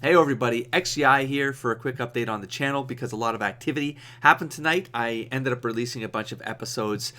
Hey everybody, XCI here for a quick update on the channel because a lot of activity happened tonight. I ended up releasing a bunch of episodes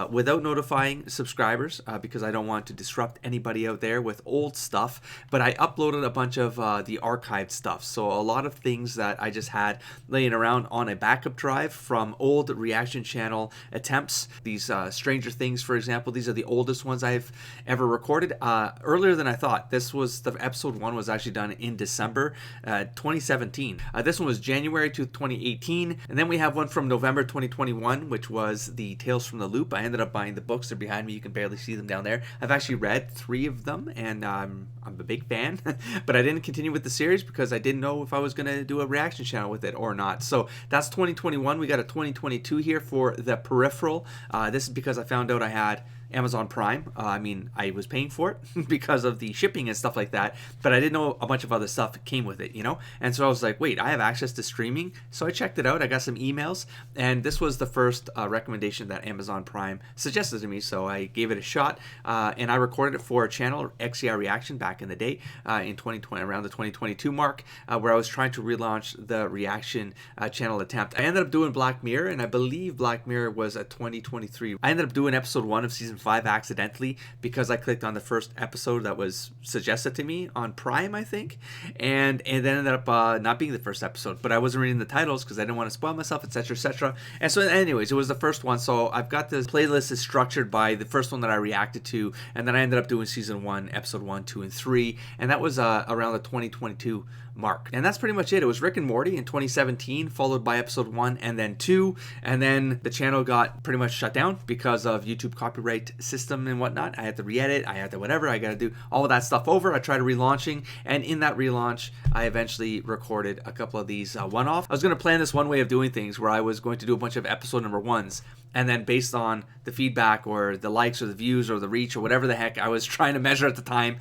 without notifying subscribers because I don't want to disrupt anybody out there with old stuff, but I uploaded a bunch of the archived stuff. So a lot of things that I just had laying around on a backup drive from old reaction channel attempts. These Stranger Things, for example, these are the oldest ones I've ever recorded. Earlier than I thought. This was the episode 1 was actually done in December 2017. This one was January to 2018, and then we have one from November 2021, which was the Tales from the Loop. I ended up buying the books. They're behind me. You can barely see them down there. I've actually read 3 of them, and I'm a big fan, but I didn't continue with the series because I didn't know if I was going to do a reaction channel with it or not. So that's 2021. We got a 2022 here for The Peripheral. This is because I found out I had Amazon Prime. I was paying for it because of the shipping and stuff like that, but I didn't know a bunch of other stuff came with it, you know? And so I was like, wait, I have access to streaming? So I checked it out. I got some emails, and this was the first recommendation that Amazon Prime suggested to me, so I gave it a shot, and I recorded it for a channel, XCI Reaction, back in the day, in 2020, around the 2022 mark, where I was trying to relaunch the reaction channel attempt. I ended up doing Black Mirror, and I believe Black Mirror was a 2023. I ended up doing episode 1 of season 5 accidentally because I clicked on the first episode that was suggested to me on Prime, I think, and then ended up not being the first episode, but I wasn't reading the titles because I didn't want to spoil myself, etc, etc. And so anyways, it was the first one, so I've got this playlist is structured by the first one that I reacted to, and then I ended up doing season 1, episode 1, 2, and 3, and that was around the 2022 mark. And that's pretty much it. It was Rick and Morty in 2017, followed by episode 1 and then 2, and then the channel got pretty much shut down because of YouTube copyright system and whatnot. I had to re-edit, I had to whatever, I got to do all of that stuff over. I tried relaunching, and in that relaunch I eventually recorded a couple of these one-off. I was going to plan this one way of doing things where I was going to do a bunch of episode number 1s, and then based on the feedback or the likes or the views or the reach or whatever the heck I was trying to measure at the time,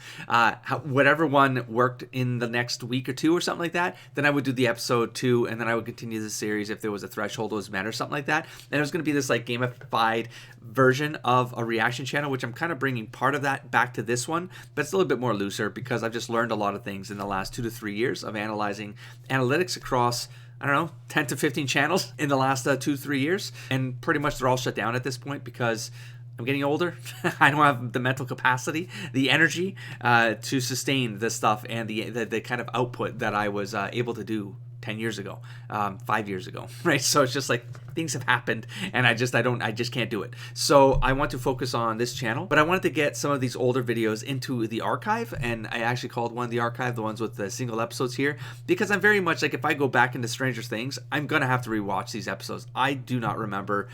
whatever one worked in the next week or two or something like that, then I would do the episode 2, and then I would continue the series if there was a threshold that was met or something like that. And it was going to be this like gamified version of a reaction channel, which I'm kind of bringing part of that back to this one, but it's a little bit more looser because I've just learned a lot of things in the last 2 to 3 years of analyzing analytics across, I don't know, 10 to 15 channels in the last 2-3 years, and pretty much they're all shut down at this point because I'm getting older. I don't have the mental capacity, the energy to sustain this stuff and the kind of output that I was able to do 10 years ago, 5 years ago, right? So it's just like things have happened, and I just can't do it. So I want to focus on this channel, but I wanted to get some of these older videos into the archive, and I actually called one the archive, the ones with the single episodes here, because I'm very much like, if I go back into Stranger Things, I'm gonna have to rewatch these episodes. I do not remember.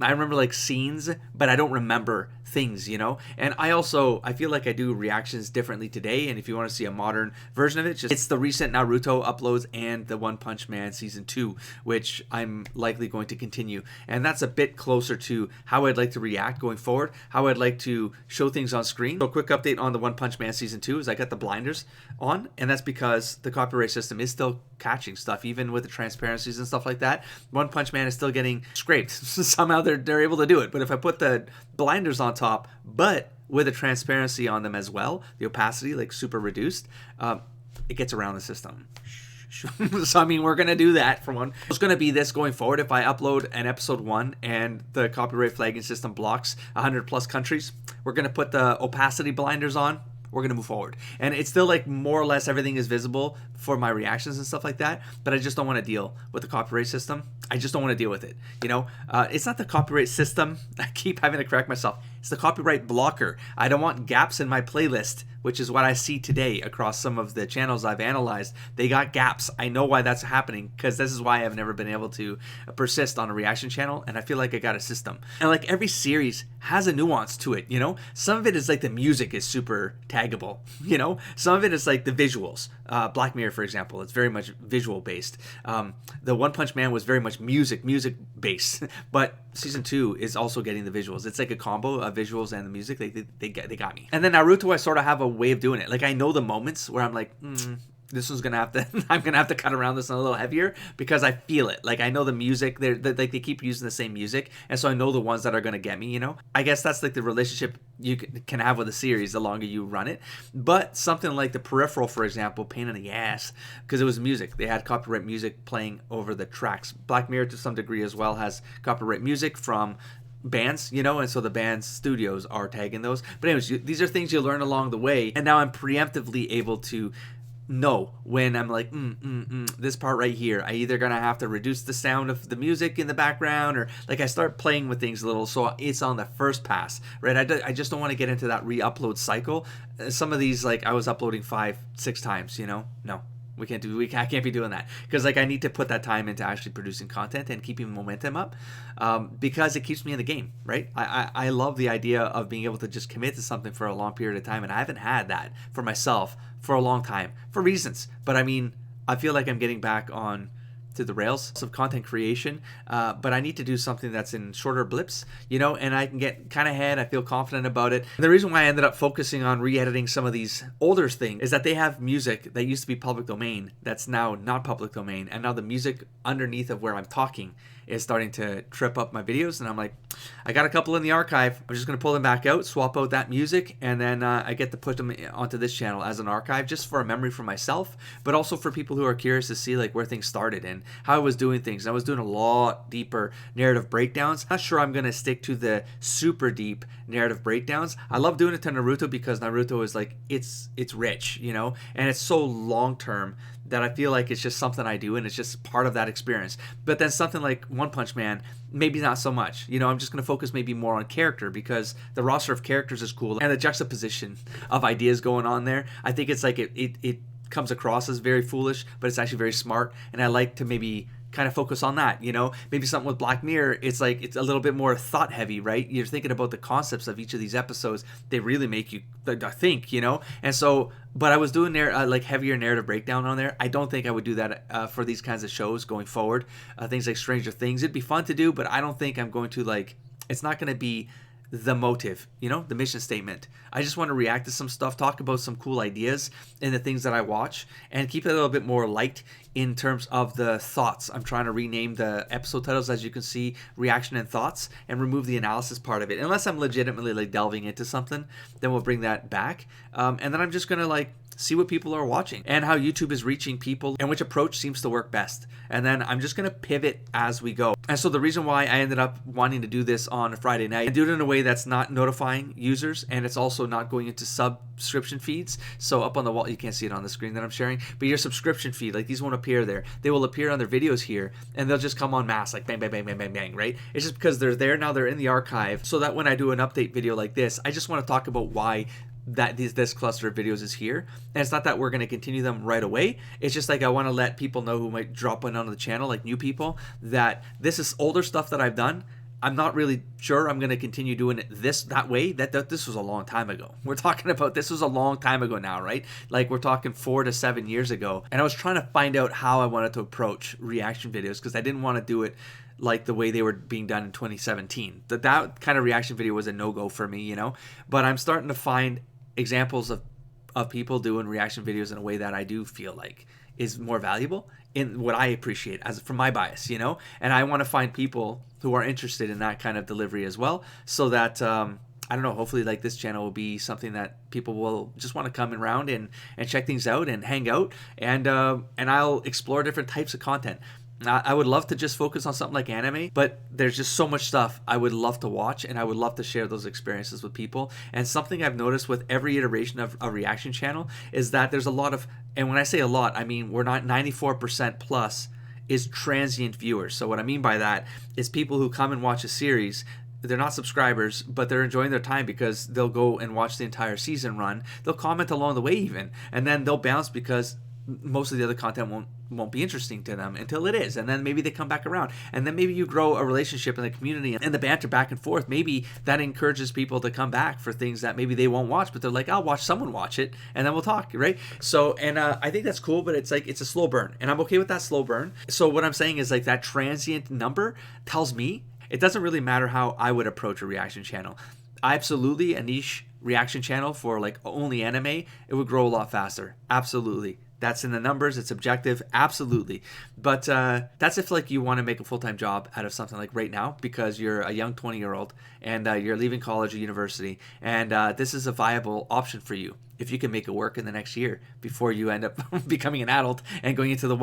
I remember like scenes, but I don't remember things, you know? And I feel like I do reactions differently today, and if you want to see a modern version of it, it's the recent Naruto uploads and the One Punch Man season 2, which I'm likely going to continue. And that's a bit closer to how I'd like to react going forward, how I'd like to show things on screen. So a quick update on the One Punch Man season 2 is I got the blinders on, and that's because the copyright system is still catching stuff, even with the transparencies and stuff like that. One Punch Man is still getting scraped. Somehow they're able to do it. But if I put the blinders on top, but with a transparency on them as well, the opacity like super reduced, it gets around the system. So I mean, we're gonna do that for one. It's gonna be this going forward. If I upload an episode 1 and the copyright flagging system blocks 100+ countries, we're gonna put the opacity blinders on. We're going to move forward. And it's still like more or less everything is visible for my reactions and stuff like that, but I just don't want to deal with the copyright system. I just don't want to deal with it. You know, it's not the copyright system. I keep having to correct myself. It's the copyright blocker. I don't want gaps in my playlist, which is what I see today across some of the channels I've analyzed. They got gaps. I know why that's happening, because this is why I've never been able to persist on a reaction channel, and I feel like I got a system. And like every series has a nuance to it, you know? Some of it is like the music is super taggable, you know? Some of it is like the visuals. Black Mirror, for example, it's very much visual based. The One Punch Man was very much music based, but season 2 is also getting the visuals. It's like a combo of visuals and the music. They got me. And then Naruto, I sort of have a way of doing it. Like I know the moments where I'm like, this one's gonna have to I'm gonna have to cut around this one a little heavier because I feel it. Like I know the music, they keep using the same music, and so I know the ones that are gonna get me. I guess that's like the relationship you can have with a series the longer you run it. But something like The Peripheral, for example, pain in the ass because it was music. They had copyright music playing over the tracks. Black Mirror to some degree as well has copyright music from bands, and so the band's studios are tagging those. But anyways, these are things you learn along the way, and now I'm preemptively able to know when I'm like, this part right here, I either gonna have to reduce the sound of the music in the background, or like I start playing with things a little so it's on the first pass, right? I just don't want to get into that re-upload cycle. Some of these, like I was uploading 5-6 times, no. I can't be doing that because like I need to put that time into actually producing content and keeping momentum up, because it keeps me in the game, right? I love the idea of being able to just commit to something for a long period of time, and I haven't had that for myself for a long time for reasons. But I mean, I feel like I'm getting back on to the rails of content creation, but I need to do something that's in shorter blips, and I can get kind of ahead. I feel confident about it. And the reason why I ended up focusing on re-editing some of these older things is that they have music that used to be public domain that's now not public domain, and now the music underneath of where I'm talking is starting to trip up my videos, and I'm like, I got a couple in the archive. I'm just going to pull them back out, swap out that music, and then I get to put them onto this channel as an archive just for a memory for myself, but also for people who are curious to see like where things started and how I was doing things. I was doing a lot deeper narrative breakdowns. Not sure I'm going to stick to the super deep narrative breakdowns. I love doing it to Naruto because Naruto is like, it's rich, and it's so long term that I feel like it's just something I do and it's just part of that experience. But then something like One Punch Man, maybe not so much. I'm just going to focus maybe more on character because the roster of characters is cool and the juxtaposition of ideas going on there. I think it's like it comes across as very foolish, but it's actually very smart, and I like to maybe kind of focus on that. Maybe something with Black Mirror, it's like it's a little bit more thought heavy, right? You're thinking about the concepts of each of these episodes. They really make you think, and so, but I was doing like heavier narrative breakdown on there. I don't think I would do that for these kinds of shows going forward. Things like Stranger Things, it'd be fun to do, but I don't think I'm going to it's not going to be the motive, the mission statement. I just want to react to some stuff, talk about some cool ideas and the things that I watch, and keep it a little bit more light in terms of the thoughts. I'm trying to rename the episode titles, as you can see, reaction and thoughts, and remove the analysis part of it. Unless I'm legitimately like delving into something, then we'll bring that back. And then I'm just going to see what people are watching and how YouTube is reaching people and which approach seems to work best. And then I'm just going to pivot as we go. And so the reason why I ended up wanting to do this on a Friday night and do it in a way that's not notifying users, and it's also not going into subscription feeds. So up on the wall, you can't see it on the screen that I'm sharing, but your subscription feed, like these won't appear there. They will appear on their videos here, and they'll just come en masse, like bang, bang, bang, bang, bang, bang, right? It's just because they're there now, they're in the archive, so that when I do an update video like this, I just want to talk about why this cluster of videos is here. And it's not that we're going to continue them right away. It's just like I want to let people know who might drop in onto the channel, like new people, that this is older stuff that I've done. I'm not really sure I'm going to continue doing it that way. That this was a long time ago. We're talking about this was a long time ago now, right? Like we're talking 4 to 7 years ago. And I was trying to find out how I wanted to approach reaction videos because I didn't want to do it like the way they were being done in 2017. That kind of reaction video was a no-go for me, But I'm starting to find examples of people doing reaction videos in a way that I do feel like is more valuable in what I appreciate as from my bias, and I want to find people who are interested in that kind of delivery as well, so that I don't know, hopefully like this channel will be something that people will just want to come around and check things out and hang out, and I'll explore different types of content. I would love to just focus on something like anime, but there's just so much stuff I would love to watch, and I would love to share those experiences with people. And something I've noticed with every iteration of a reaction channel is that there's a lot of, and when I say a lot, I mean we're not 94% plus is transient viewers. So what I mean by that is people who come and watch a series. They're not subscribers, but they're enjoying their time because they'll go and watch the entire season run. They'll comment along the way even, and then they'll bounce because most of the other content won't be interesting to them until it is, and then maybe they come back around, and then maybe you grow a relationship in the community and the banter back and forth. Maybe that encourages people to come back for things that maybe they won't watch, but they're like, I'll watch someone watch it and then we'll talk, right? So, and I think that's cool, but it's like it's a slow burn, and I'm okay with that slow burn. So what I'm saying is like that transient number tells me it doesn't really matter how I would approach a reaction channel. Absolutely, a niche reaction channel for like only anime, it would grow a lot faster. Absolutely. That's in the numbers. It's objective. Absolutely. But that's if like you want to make a full-time job out of something like right now because you're a young 20-year-old and you're leaving college or university. And this is a viable option for you if you can make it work in the next year before you end up becoming an adult and going into the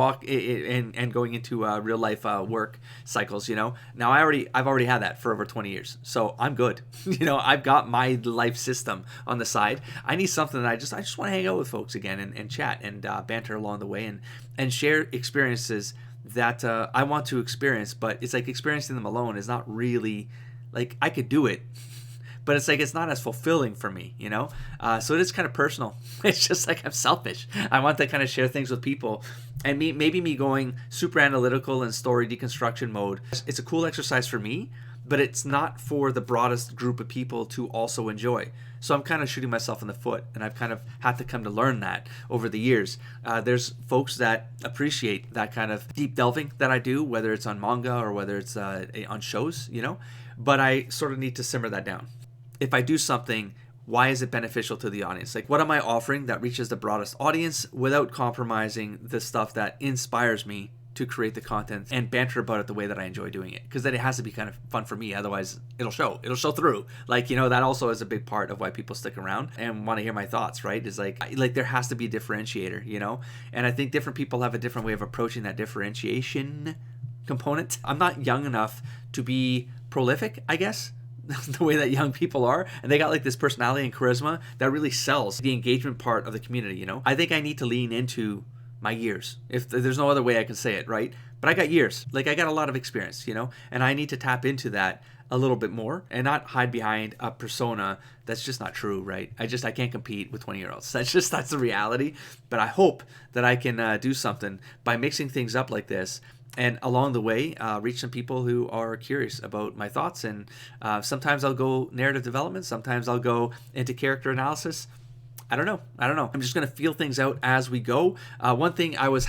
and going into real life work cycles. Now I've already had that for over 20 years, so I'm good. I've got my life system on the side. I need something that I just want to hang out with folks again and chat and banter along the way and share experiences that I want to experience. But it's like experiencing them alone is not really like I could do it. But it's like it's not as fulfilling for me, So it is kind of personal. It's just like I'm selfish. I want to kind of share things with people. And maybe me going super analytical and story deconstruction mode. It's a cool exercise for me, but it's not for the broadest group of people to also enjoy. So I'm kind of shooting myself in the foot, and I've kind of had to come to learn that over the years. There's folks that appreciate that kind of deep delving that I do, whether it's on manga or whether it's on shows, But I sort of need to simmer that down. If I do something, why is it beneficial to the audience? Like, what am I offering that reaches the broadest audience without compromising the stuff that inspires me to create the content and banter about it the way that I enjoy doing it? Because then it has to be kind of fun for me. Otherwise, it'll show through. Like, that also is a big part of why people stick around and want to hear my thoughts, right? Is like there has to be a differentiator, And I think different people have a different way of approaching that differentiation component. I'm not young enough to be prolific, I guess. The way that young people are, and they got like this personality and charisma that really sells the engagement part of the community. I think I need to lean into my years, if there's no other way I can say it, right? But I got years, like I got a lot of experience, and I need to tap into that a little bit more and not hide behind a persona that's just not true, right? I can't compete with 20-year-olds. That's the reality. But I hope that I can do something by mixing things up like this. And along the way, reach some people who are curious about my thoughts. And sometimes I'll go narrative development. Sometimes I'll go into character analysis. I don't know. I'm just going to feel things out as we go. One thing I was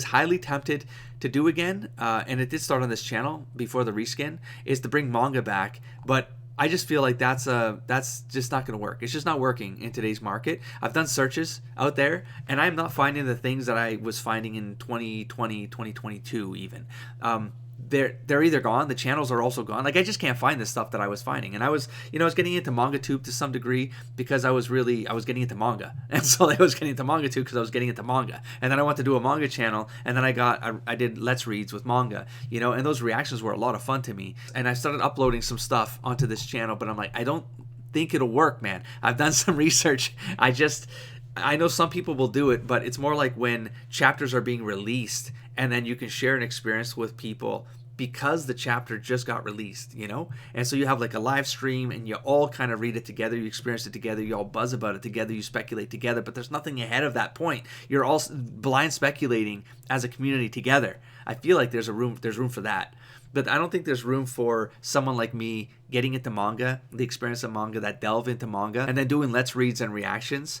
highly tempted to do again, and it did start on this channel before the reskin, is to bring manga back. But I just feel like that's just not going to work. It's just not working in today's market. I've done searches out there, and I'm not finding the things that I was finding in 2020, 2022 even. They're either gone. The channels are also gone. Like I just can't find the stuff that I was finding. And I was getting into MangaTube to some degree because I was getting into manga. And so I was getting into MangaTube because I was getting into manga. And then I wanted to do a manga channel. And then I did Let's Reads with manga, and those reactions were a lot of fun to me. And I started uploading some stuff onto this channel, but I'm like, I don't think it'll work, man. I've done some research. I know some people will do it, but it's more like when chapters are being released and then you can share an experience with people because the chapter just got released, And so you have like a live stream and you all kind of read it together, you experience it together, you all buzz about it together, you speculate together, but there's nothing ahead of that point. You're all blind speculating as a community together. I feel like there's room for that. But I don't think there's room for someone like me getting into manga, the experience of manga, that delve into manga, and then doing Let's Reads and reactions.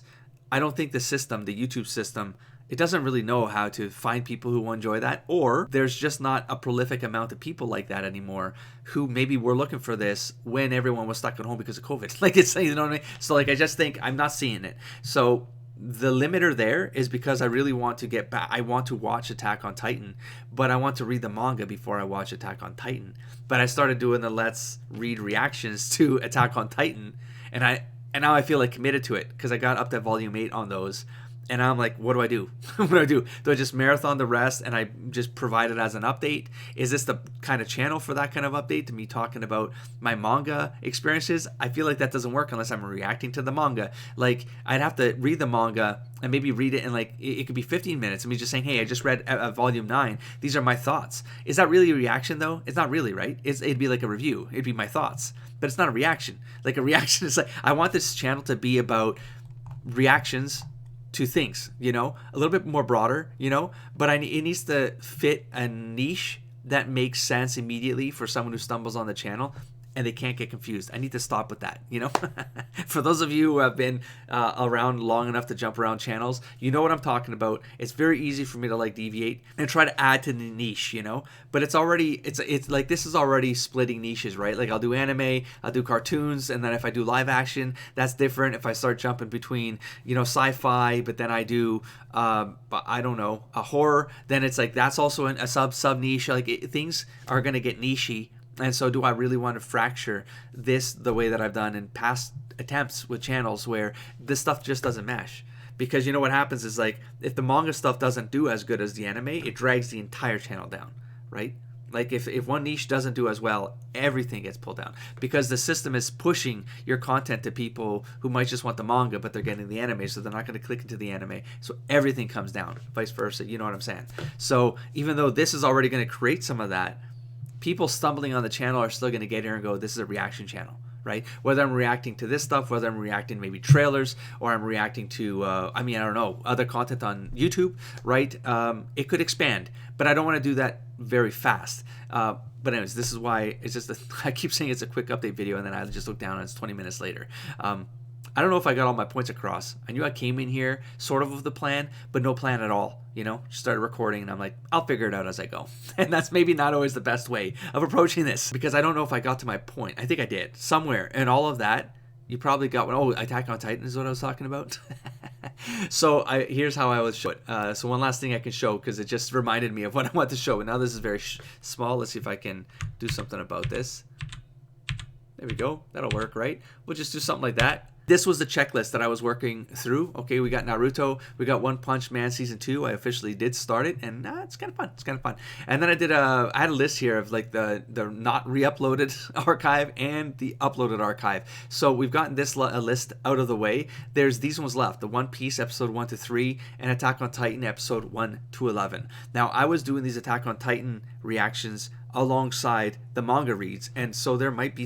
I don't think the YouTube system, it doesn't really know how to find people who enjoy that, or there's just not a prolific amount of people like that anymore who maybe were looking for this when everyone was stuck at home because of COVID. Like it's, you know what I mean? So like, I just think I'm not seeing it. So the limiter there is because I really want to get back. I want to watch Attack on Titan, but I want to read the manga before I watch Attack on Titan. But I started doing the Let's Read reactions to Attack on Titan, and now I feel like committed to it because I got up to volume 8 on those. And I'm like, what do I do? What do I do? Do I just marathon the rest and I just provide it as an update? Is this the kind of channel for that kind of update, to me talking about my manga experiences? I feel like that doesn't work unless I'm reacting to the manga. Like, I'd have to read the manga and maybe read it in like, it could be 15 minutes. And me just saying, hey, I just read volume 9. These are my thoughts. Is that really a reaction though? It's not really, right? It'd be like a review. It'd be my thoughts. But it's not a reaction. Like a reaction is like, I want this channel to be about reactions to things, a little bit more broader, but it needs to fit a niche that makes sense immediately for someone who stumbles on the channel. and they can't get confused. I need to stop with that, you know? For those of you who have been around long enough to jump around channels, you know what I'm talking about. It's very easy for me to like deviate and try to add to the niche, you know? But it's like this is already splitting niches, right? Like I'll do anime, I'll do cartoons, and then if I do live action, that's different. If I start jumping between, you know, sci-fi, but then I do, I don't know, a horror, then it's like that's also a sub niche. Like things are going to get nichey. And so do I really want to fracture this the way that I've done in past attempts with channels where this stuff just doesn't mesh? Because you know what happens is like if the manga stuff doesn't do as good as the anime, it drags the entire channel down, right? Like if one niche doesn't do as well, everything gets pulled down because the system is pushing your content to people who might just want the manga, but they're getting the anime, so they're not going to click into the anime. So everything comes down, vice versa. You know what I'm saying? So even though this is already going to create some of that, people stumbling on the channel are still going to get here and go, this is a reaction channel, right? Whether I'm reacting to this stuff, whether I'm reacting to maybe trailers, or I'm reacting to, I don't know, other content on YouTube, right? It could expand, but I don't want to do that very fast. But anyways, this is why it's just, I keep saying it's a quick update video, and then I just look down and it's 20 minutes later. I don't know if I got all my points across. I knew I came in here sort of with the plan, but no plan at all. You know, just started recording and I'm like, I'll figure it out as I go. And that's maybe not always the best way of approaching this because I don't know if I got to my point. I think I did somewhere. And all of that, you probably got one. Oh, Attack on Titan is what I was talking about. So here's how I was show it. So one last thing I can show because it just reminded me of what I want to show. And now this is very small. Let's see if I can do something about this. There we go. That'll work, right? We'll just do something like that. This was the checklist that I was working through. Okay, we got Naruto, we got One Punch Man Season 2. I officially did start it, and it's kind of fun. It's kind of fun. And then I had a list here of like the not re-uploaded archive and the uploaded archive. So we've gotten this list out of the way. There's these ones left: the One Piece episode 1 to 3 and Attack on Titan episode 1 to 11. Now I was doing these Attack on Titan reactions alongside the manga reads, and so there might be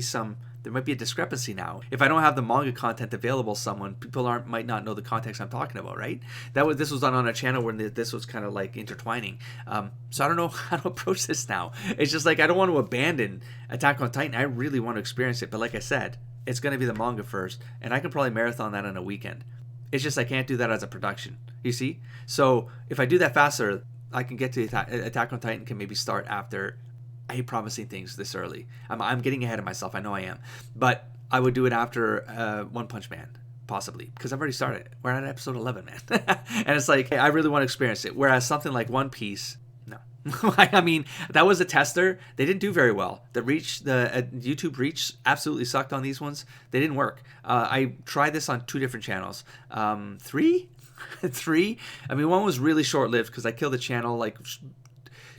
a discrepancy now. If I don't have the manga content available, people might not know the context I'm talking about, right? This was done on a channel where this was kind of like intertwining. So I don't know how to approach this now. It's just like I don't want to abandon Attack on Titan. I really want to experience it, but like I said, it's going to be the manga first, and I can probably marathon that in a weekend. It's just I can't do that as a production. You see? So if I do that faster, I can get to Attack on Titan. Can maybe start after. I hate promising things this early. I'm getting ahead of myself. I know I am. But I would do it after One Punch Man, possibly, because I've already started. We're at episode 11, man. And it's like, hey, I really want to experience it. Whereas something like One Piece, no. I mean, that was a tester. They didn't do very well. The YouTube reach absolutely sucked on these ones. They didn't work. I tried this on 2 different channels. 3? 3? I mean, one was really short-lived because I killed the channel like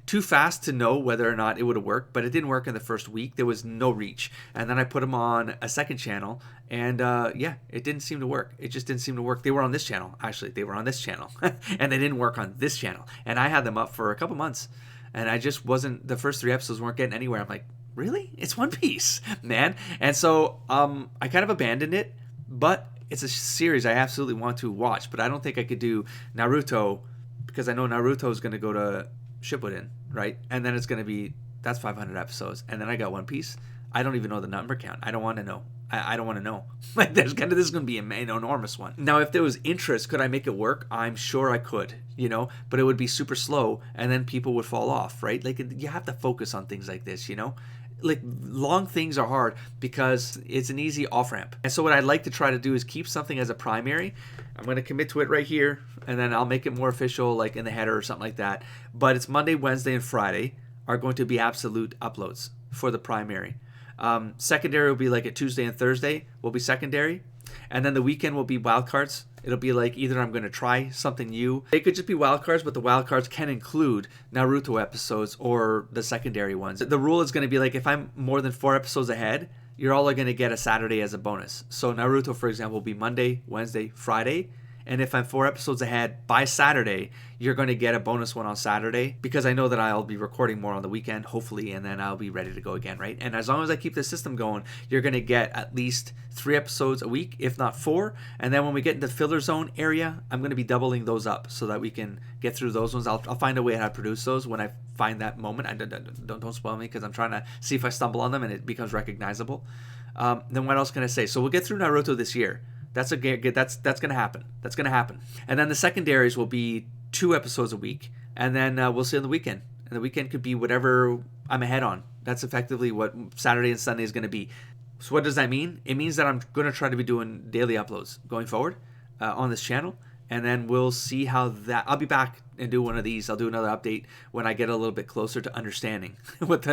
too fast to know whether or not it would have worked, but it didn't work in the first week. There was no reach. And then I put them on a second channel, and yeah, it didn't seem to work. It just didn't seem to work. They were on this channel, actually. They were on this channel, and they didn't work on this channel. And I had them up for a couple months, and I just wasn't, the first 3 episodes weren't getting anywhere. I'm like, really? It's One Piece, man. And so I kind of abandoned it, but it's a series I absolutely want to watch, but I don't think I could do Naruto because I know Naruto is going to go to Shippuden, right? And then it's going to be, that's 500 episodes. And then I got One Piece. I don't even know the number count. I don't want to know. I don't want to know. Like this is going to be an enormous one. Now, if there was interest, could I make it work? I'm sure I could, you know, but it would be super slow and then people would fall off, right? Like you have to focus on things like this, you know? Like long things are hard because it's an easy off-ramp. And so what I'd like to try to do is keep something as a primary. I'm going to commit to it right here, and then I'll make it more official like in the header or something like that. But it's Monday, Wednesday, and Friday are going to be absolute uploads for the primary. Secondary will be like a Tuesday and Thursday will be secondary. And then the weekend will be wildcards. It'll be like either I'm going to try something new. It could just be wildcards, but the wildcards can include Naruto episodes or the secondary ones. The rule is going to be like if I'm more than 4 episodes ahead, you're all going to get a Saturday as a bonus. So Naruto, for example, will be Monday, Wednesday, Friday. And if I'm 4 episodes ahead by Saturday, you're going to get a bonus one on Saturday, because I know that I'll be recording more on the weekend, hopefully, and then I'll be ready to go again, right? And as long as I keep the system going, you're going to get at least 3 episodes a week, if not 4. And then when we get into filler zone area, I'm going to be doubling those up so that we can get through those ones. I'll find a way how to produce those when I find that moment. Don't spoil me, because I'm trying to see if I stumble on them and it becomes recognizable. Then what else can I say? So we'll get through Naruto this year. That's gonna happen. That's gonna happen. And then the secondaries will be 2 episodes a week, and then we'll see on the weekend. And the weekend could be whatever I'm ahead on. That's effectively what Saturday and Sunday is gonna be. So what does that mean? It means that I'm gonna try to be doing daily uploads going forward on this channel, and then we'll see how that. I'll be back and do one of these. I'll do another update when I get a little bit closer to understanding what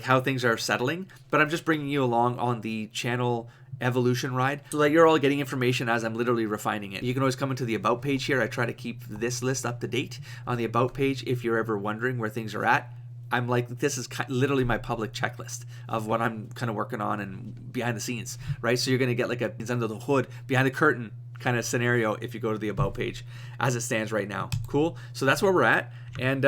how things are settling. But I'm just bringing you along on the channel evolution ride so that you're all getting information as I'm literally refining it. You can always come into the about page here. I try to keep this list up to date on the about page if you're ever wondering where things are at. I'm like, this is literally my public checklist of what I'm kind of working on and behind the scenes, right? So you're going to get like it's under the hood, behind the curtain kind of scenario if you go to the about page as it stands right now. Cool. So that's where we're at. And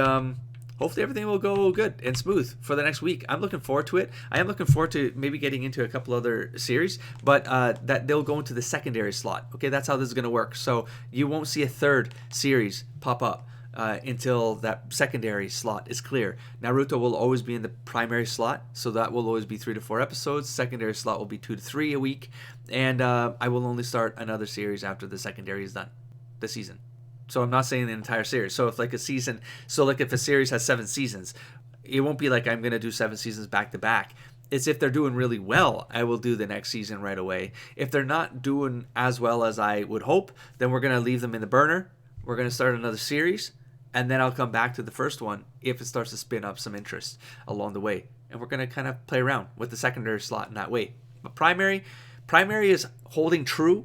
hopefully everything will go good and smooth for the next week. I'm looking forward to it. I am looking forward to maybe getting into a couple other series, but that they'll go into the secondary slot. Okay, that's how this is going to work. So you won't see a third series pop up until that secondary slot is clear. Naruto will always be in the primary slot, so that will always be 3 to 4 episodes. Secondary slot will be 2 to 3 a week, and I will only start another series after the secondary is done, the season. So I'm not saying the entire series. So if like a season, if a series has 7 seasons, it won't be like I'm going to do 7 seasons back to back. It's if they're doing really well, I will do the next season right away. If they're not doing as well as I would hope, then we're going to leave them in the burner. We're going to start another series, and then I'll come back to the first one if it starts to spin up some interest along the way. And we're going to kind of play around with the secondary slot in that way. But primary is holding true.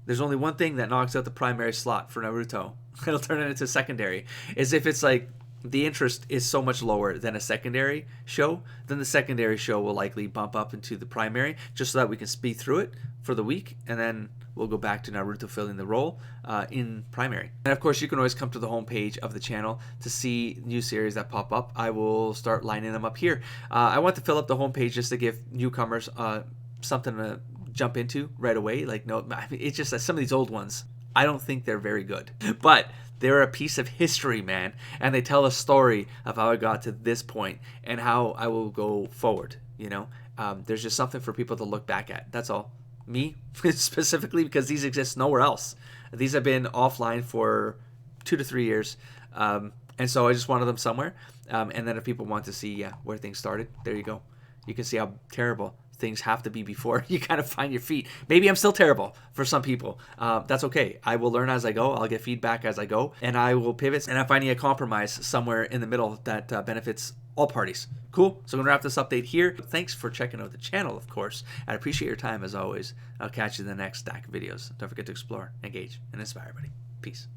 There's only one thing that knocks out the primary slot for Naruto. It'll turn it into secondary. Is if it's like the interest is so much lower than a secondary show, then the secondary show will likely bump up into the primary just so that we can speed through it for the week, and then we'll go back to Naruto filling the role in primary. And of course, you can always come to the homepage of the channel to see new series that pop up. I will start lining them up here. I want to fill up the homepage just to give newcomers something to jump into right away. Like, no, I mean, it's just that some of these old ones, I don't think they're very good, but they're a piece of history, man, and they tell a story of how I got to this point and how I will go forward. You know, there's just something for people to look back at. That's all. Me specifically, because these exist nowhere else. These have been offline for 2 to 3 years, and so I just wanted them somewhere. And then if people want to see where things started, there you go. You can see how terrible things have to be before you kind of find your feet. Maybe I'm still terrible for some people. That's okay. I will learn as I go. I'll get feedback as I go, and I will pivot, and I'm finding a compromise somewhere in the middle that benefits all parties. Cool. So I'm going to wrap this update here. Thanks for checking out the channel, of course. I appreciate your time as always. I'll catch you in the next stack of videos. Don't forget to explore, engage, and inspire, everybody. Peace.